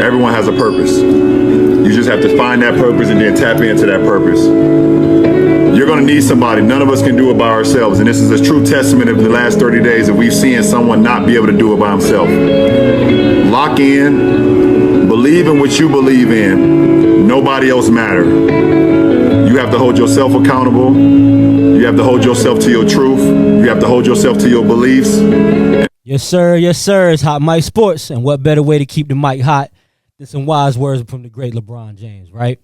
Everyone has a purpose. You just have to find that purpose and then tap into that purpose. You're going to need somebody. None of us can do it by ourselves. And this is a true testament of the last 30 days that we've seen someone not be able to do it by himself. Lock in. Believe in what you believe in. Nobody else matter. You have to hold yourself accountable. You have to hold yourself to your truth. You have to hold yourself to your beliefs. Yes, sir. Yes, sir. It's Hot Mic Sports. And what better way to keep the mic hot than some wise words from the great LeBron James, right?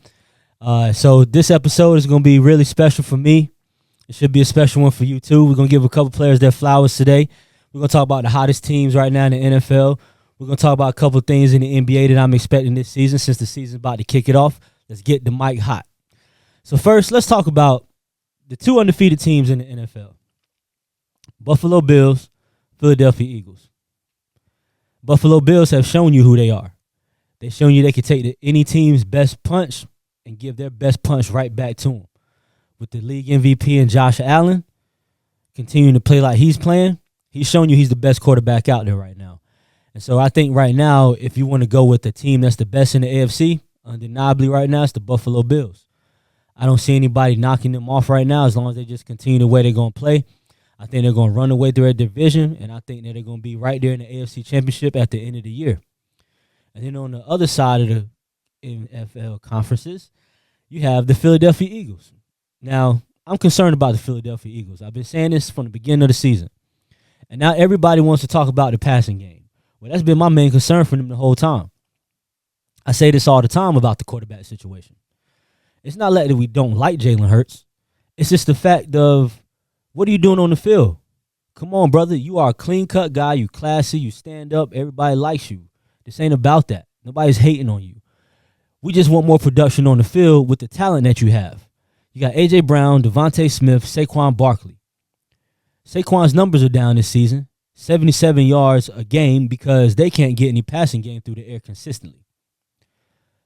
So this episode is going to be really special for me. It should be a special one for you, too. We're going to give a couple players their flowers today. We're going to talk about the hottest teams right now in the NFL. We're going to talk about a couple of things in the NBA that I'm expecting this season since the season's about to kick it off. Let's get the mic hot. So first, let's talk about the two undefeated teams in the NFL. Buffalo Bills, Philadelphia Eagles. Buffalo Bills have shown you who they are. They've shown you they can take any team's best punch and give their best punch right back to them. With the league MVP and Josh Allen continuing to play like he's playing, he's shown you he's the best quarterback out there right now. And so I think right now, if you want to go with the team that's the best in the AFC, undeniably right now, it's the Buffalo Bills. I don't see anybody knocking them off right now as long as they just continue the way they're going to play. I think they're going to run away through their division, and I think that they're going to be right there in the AFC Championship at the end of the year. And then on the other side of the NFL conferences, you have the Philadelphia Eagles. Now, I'm concerned about the Philadelphia Eagles. I've been saying this from the beginning of the season. And now everybody wants to talk about the passing game. Well, that's been my main concern for them the whole time. I say this all the time about the quarterback situation. It's not like that we don't like Jalen Hurts. It's just the fact of, what are you doing on the field? Come on, brother. You are a clean-cut guy. You classy. You stand up. Everybody likes you. This ain't about that. Nobody's hating on you. We just want more production on the field with the talent that you have. You got A.J. Brown, Devontae Smith, Saquon Barkley. Saquon's numbers are down this season, 77 yards a game because they can't get any passing game through the air consistently.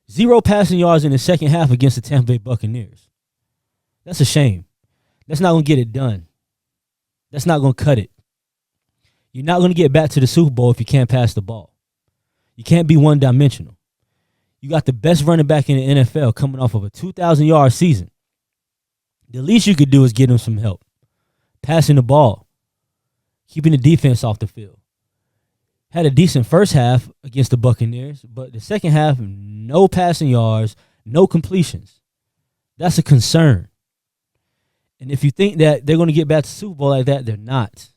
0 passing yards in the second half against the Tampa Bay Buccaneers. That's a shame. That's not going to get it done. That's not going to cut it. You're not going to get back to the Super Bowl if you can't pass the ball. You can't be one-dimensional. You got the best running back in the NFL coming off of a 2,000-yard season. The least you could do is get him some help. Passing the ball. Keeping the defense off the field. Had a decent first half against the Buccaneers, but the second half, no passing yards, no completions. That's a concern. And if you think that they're going to get back to the Super Bowl like that, they're not.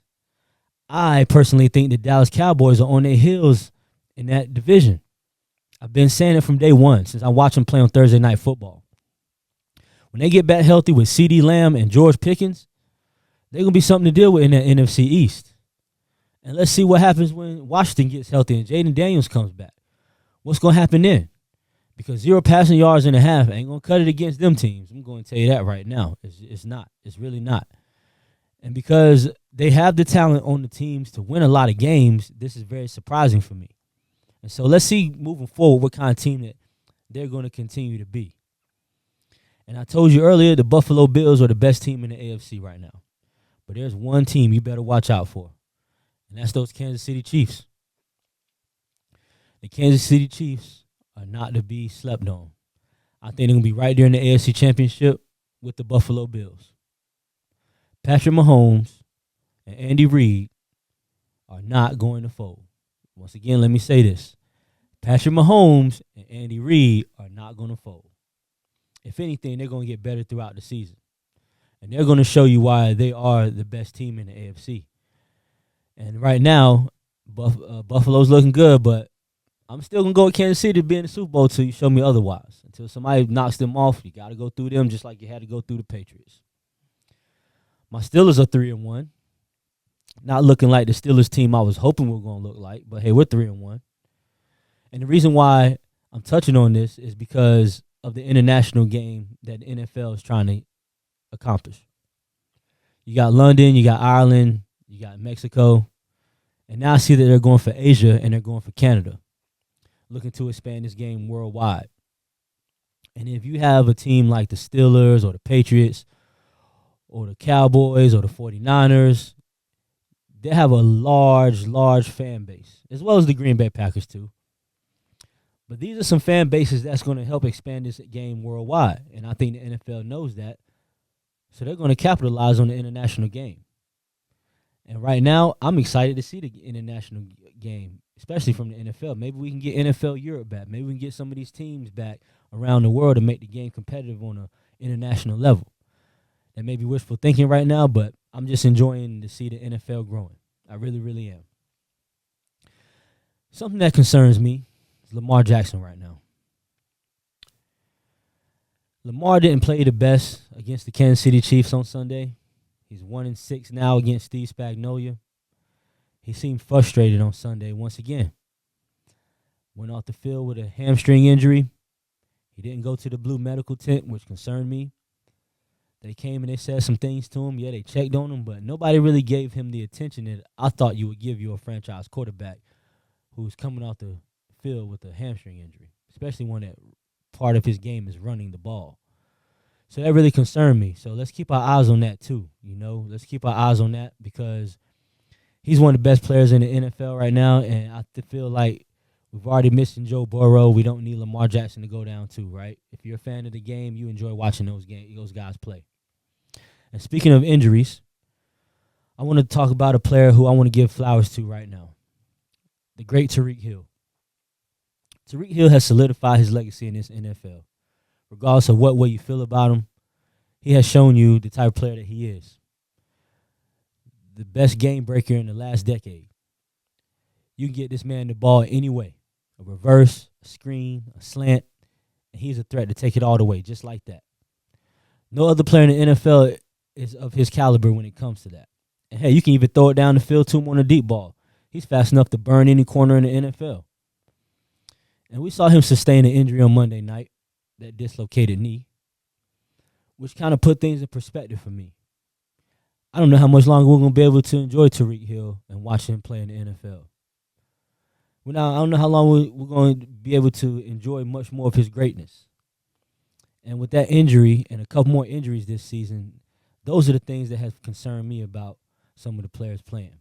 I personally think the Dallas Cowboys are on their heels in that division. I've been saying it from day one since I watched them play on Thursday Night Football. When they get back healthy with CeeDee Lamb and George Pickens, they're going to be something to deal with in the NFC East. And let's see what happens when Washington gets healthy and Jaden Daniels comes back. What's going to happen then? Because 0 passing yards in a half ain't going to cut it against them teams. I'm going to tell you that right now. It's not. It's really not. And because they have the talent on the teams to win a lot of games, this is very surprising for me. And so let's see moving forward what kind of team that they're going to continue to be. And I told you earlier, the Buffalo Bills are the best team in the AFC right now. But there's one team you better watch out for, and that's those Kansas City Chiefs. The Kansas City Chiefs are not to be slept on. I think they're going to be right there in the AFC Championship with the Buffalo Bills. Patrick Mahomes and Andy Reid are not going to fold. Once again, let me say this. Patrick Mahomes and Andy Reid are not going to fold. If anything, they're going to get better throughout the season. And they're going to show you why they are the best team in the AFC. And right now, Buffalo's looking good, but I'm still going to go with Kansas City to be in the Super Bowl until you show me otherwise. Until somebody knocks them off, you got to go through them just like you had to go through the Patriots. My Steelers are 3-1. Not looking like the Steelers team I was hoping we were going to look like, but hey, we're 3-1. And the reason why I'm touching on this is because of the international game that the NFL is trying to accomplish. You got London, you got Ireland, you got Mexico, and now I see that they're going for Asia and they're going for Canada, looking to expand this game worldwide. And if you have a team like the Steelers or the Patriots or the Cowboys or the 49ers, they have a large fan base, as well as the Green Bay Packers too. But these are some fan bases that's going to help expand this game worldwide. And I think the NFL knows that. So they're going to capitalize on the international game. And right now, I'm excited to see the international game, especially from the NFL. Maybe we can get NFL Europe back. Maybe we can get some of these teams back around the world to make the game competitive on an international level. That may be wishful thinking right now, but I'm just enjoying to see the NFL growing. I really, really am. Something that concerns me is Lamar Jackson right now. Lamar didn't play the best against the Kansas City Chiefs on Sunday. He's 1-6 now against Steve Spagnuolo. He seemed frustrated on Sunday once again. Went off the field with a hamstring injury. He didn't go to the blue medical tent, which concerned me. They came and they said some things to him. Yeah, they checked on him, but nobody really gave him the attention that I thought you would give your franchise quarterback who's coming off the field with a hamstring injury, especially when that part of his game is running the ball. So that really concerned me. So let's keep our eyes on that too. Let's keep our eyes on that because he's one of the best players in the NFL right now, and I feel like we've already missed Joe Burrow. We don't need Lamar Jackson to go down too, right? If you're a fan of the game, you enjoy watching those guys play. And speaking of injuries, I want to talk about a player who I want to give flowers to right now, the great Tyreek Hill. Tyreek Hill has solidified his legacy in this NFL. Regardless of what way you feel about him, he has shown you the type of player that he is. The best game breaker in the last decade. You can get this man the ball any way. A reverse, a screen, a slant, and he's a threat to take it all the way, just like that. No other player in the NFL is of his caliber when it comes to that. And hey, you can even throw it down the field to him on a deep ball. He's fast enough to burn any corner in the NFL. And we saw him sustain an injury on Monday night, that dislocated knee, which kind of put things in perspective for me. I don't know how much longer we're going to be able to enjoy Tyreek Hill and watch him play in the NFL. I don't know how long we're going to be able to enjoy much more of his greatness. And with that injury and a couple more injuries this season, those are the things that have concerned me about some of the players playing.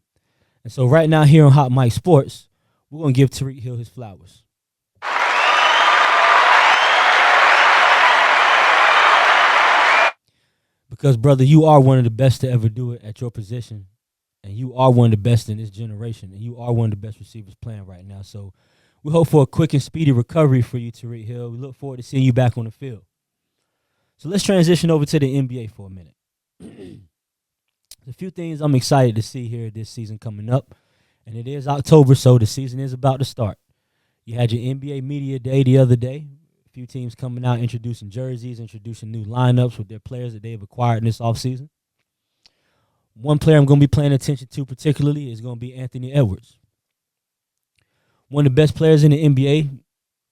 And so right now here on Hot Mic Sports, we're going to give Tyreek Hill his flowers. Because, brother, you are one of the best to ever do it at your position. And you are one of the best in this generation. And you are one of the best receivers playing right now. So we hope for a quick and speedy recovery for you, Tyreek Hill. We look forward to seeing you back on the field. So let's transition over to the NBA for a minute. There's a few things I'm excited to see here this season coming up. And it is October, so the season is about to start. You had your NBA Media Day the other day. Few teams coming out, introducing jerseys, introducing new lineups with their players that they've acquired in this offseason. One player I'm going to be paying attention to particularly is going to be Anthony Edwards. One of the best players in the NBA,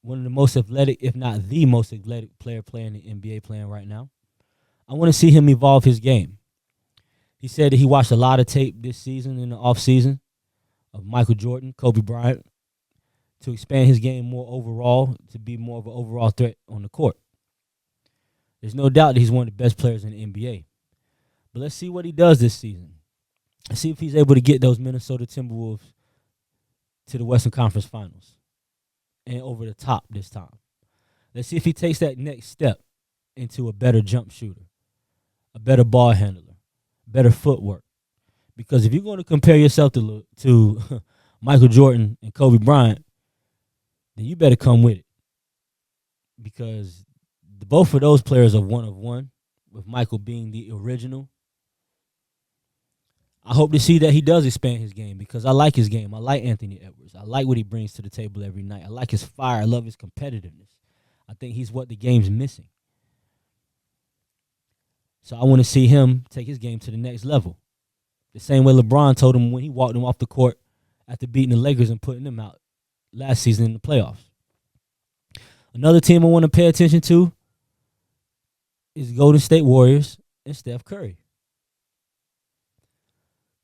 one of the most athletic, if not the most athletic player playing in the NBA playing right now. I want to see him evolve his game. He said that he watched a lot of tape this season in the offseason of Michael Jordan, Kobe Bryant, to expand his game more overall, to be more of an overall threat on the court. There's no doubt that he's one of the best players in the NBA. But let's see what he does this season. Let's see if he's able to get those Minnesota Timberwolves to the Western Conference Finals and over the top this time. Let's see if he takes that next step into a better jump shooter, a better ball handler, better footwork. Because if you're going to compare yourself to Michael Jordan and Kobe Bryant, then you better come with it. Because both of those players are one of one, with Michael being the original. I hope to see that he does expand his game because I like his game. I like Anthony Edwards. I like what he brings to the table every night. I like his fire. I love his competitiveness. I think he's what the game's missing. So I want to see him take his game to the next level. The same way LeBron told him when he walked him off the court after beating the Lakers and putting them out last season in the playoffs. Another team I want to pay attention to is Golden State Warriors and Steph Curry.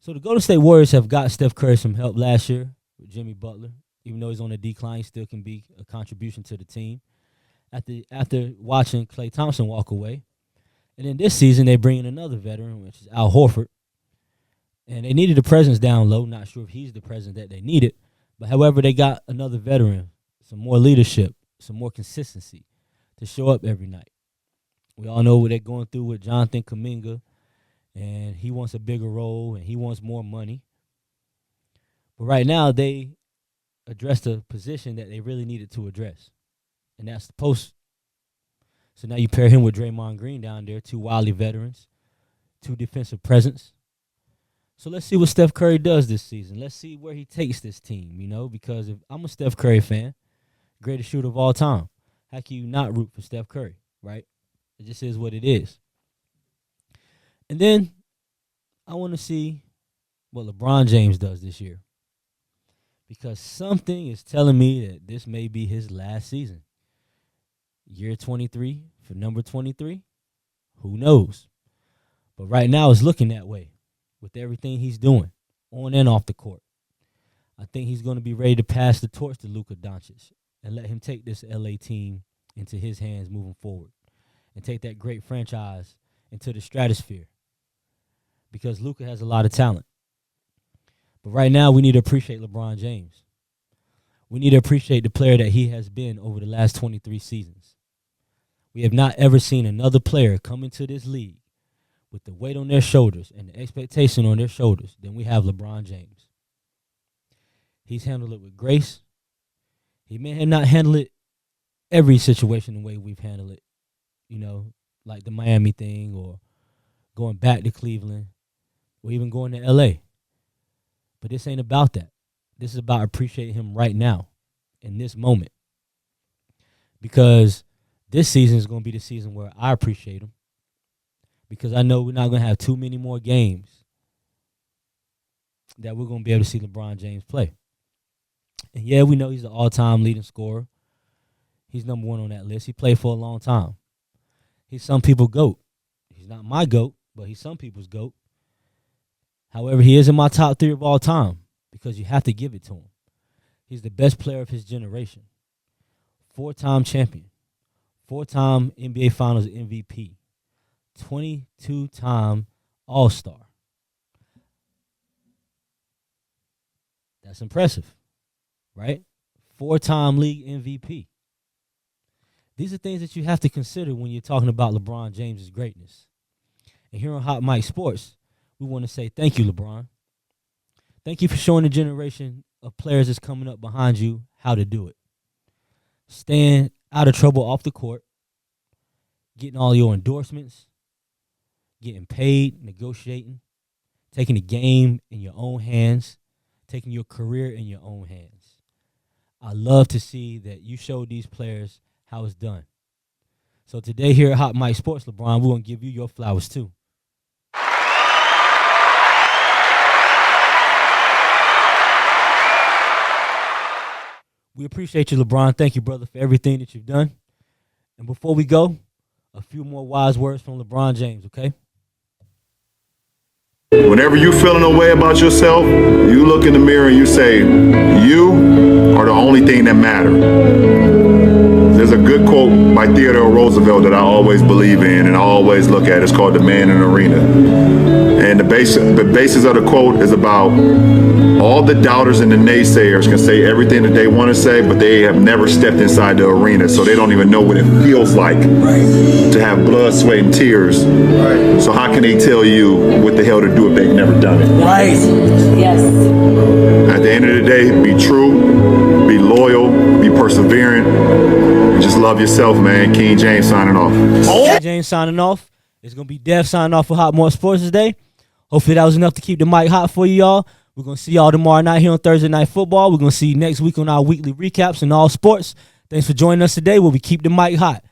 So the Golden State Warriors have got Steph Curry some help last year with Jimmy Butler. Even though he's on a decline, he still can be a contribution to the team. After watching Klay Thompson walk away. And then this season, they bring in another veteran, which is Al Horford. And they needed a presence down low. Not sure if he's the presence that they needed. But however, they got another veteran, some more leadership. some more consistency to show up every night. We all know what they're going through with Jonathan Kuminga, and he wants a bigger role and he wants more money. But right now, they addressed a position that they really needed to address, and that's the post. So now you pair him with Draymond Green down there, two wily veterans, two defensive presence. So let's see what Steph Curry does this season. Let's see where he takes this team, because if I'm a Steph Curry fan, greatest shooter of all time, how can you not root for Steph Curry, right? It just is what it is. And then I want to see what LeBron James does this year, because something is telling me that this may be his last season. Year 23 for number 23, who knows? But right now it's looking that way with everything he's doing on and off the court. I think he's going to be ready to pass the torch to Luka Doncic and let him take this LA team into his hands moving forward and take that great franchise into the stratosphere, because Luka has a lot of talent. But right now we need to appreciate LeBron James. We need to appreciate the player that he has been over the last 23 seasons. We have not ever seen another player come into this league with the weight on their shoulders and the expectation on their shoulders than we have LeBron James. He's handled it with grace. He may have not handled it every situation the way we've handled it, like the Miami thing or going back to Cleveland or even going to LA. But this ain't about that. This is about appreciating him right now in this moment, because this season is going to be the season where I appreciate him, because I know we're not going to have too many more games that we're going to be able to see LeBron James play. And yeah, we know he's the all-time leading scorer. He's number one on that list. He played for a long time. He's some people's GOAT. He's not my GOAT, but he's some people's GOAT. However, he is in my top 3 of all time, because you have to give it to him. He's the best player of his generation. 4-time champion. 4-time NBA Finals MVP. 22-time All-Star. That's impressive, right? 4-time league MVP. These are things that you have to consider when you're talking about LeBron James' greatness. And here on Hot Mic Sports, we want to say thank you, LeBron. Thank you for showing the generation of players that's coming up behind you how to do it. Staying out of trouble off the court, getting all your endorsements, getting paid, negotiating, taking the game in your own hands, taking your career in your own hands. I love to see that you showed these players how it's done. So today here at Hot Mic Sports, LeBron, we're going to give you your flowers too. We appreciate you, LeBron. Thank you, brother, for everything that you've done. And before we go, a few more wise words from LeBron James, okay? Whenever you're feeling a way about yourself, you look in the mirror and you say, you are the only thing that matters. There's a good quote by Theodore Roosevelt that I always believe in and I always look at. It's called The Man in the Arena. And the basis of the quote is about all the doubters and the naysayers can say everything that they want to say, but they have never stepped inside the arena, so they don't even know what it feels like to have blood, sweat, and tears. Right. So how can they tell you what the hell to do if they've never done it? Right. Yes. At the end of the day, be true, be loyal, be perseverant, and just love yourself, man. King James signing off. King James signing off. It's going to be Dev signing off for Hot More Sports today. Hopefully that was enough to keep the mic hot for you y'all. We're going to see y'all tomorrow night here on Thursday Night Football. We're going to see you next week on our weekly recaps in all sports. Thanks for joining us today where we keep the mic hot.